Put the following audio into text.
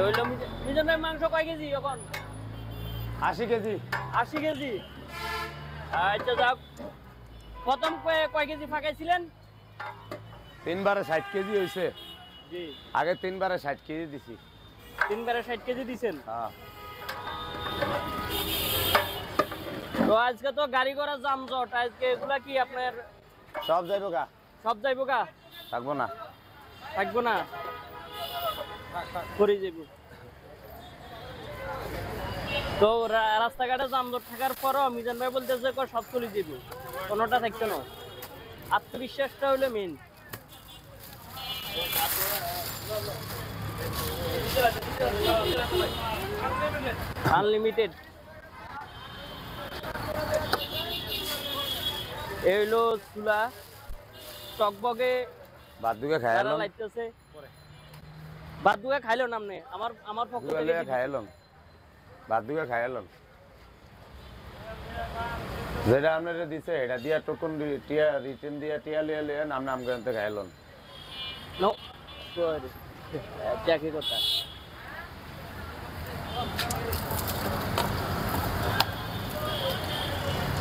হইলো মিজান ভাই মাংস কয় কেজি এখন? 80 কেজি। 80 কেজি। আচ্ছা যাক, প্রথম কয় কেজি ফাঁকাইছিলেন? 3 বারে 60 কেজি হইছে। জি। আগে 3 বারে 60 কেজি দিছি। 3 বারে 60 কেজি দিছেন? হ্যাঁ। তো আজকে তো গাড়ি ঘোড়া যানজট, আজকে এগুলা কি আপনার সব যাইবো গা। সব যাইবো গা? থাকবো না। থাকবো না? করে যাইব। তো রাস্তাঘাটে যানজট থাকার পরও মিজান ভাই বলতেছে সব চলে যাইব, কোনোটা থাকতো না। আত্মবিশ্বাসটা হলো মেন। আনলিমিটেড। এই হইলো চুলা, টকবগে ভাত দুগে খাইলাম। লাইতেছে। ভাত দুগে খাইলো নামনে আমার পক্ষ থেকে খাইলাম। ভাত দুগে খাইলাম। যেটা আপনারা দিছে এটা দিয়া টোকন টিয়া রিটেন দিয়া টিয়া লিয়া লিয়া নাম গন্তে খাইলাম। নো সরি, একই কথা।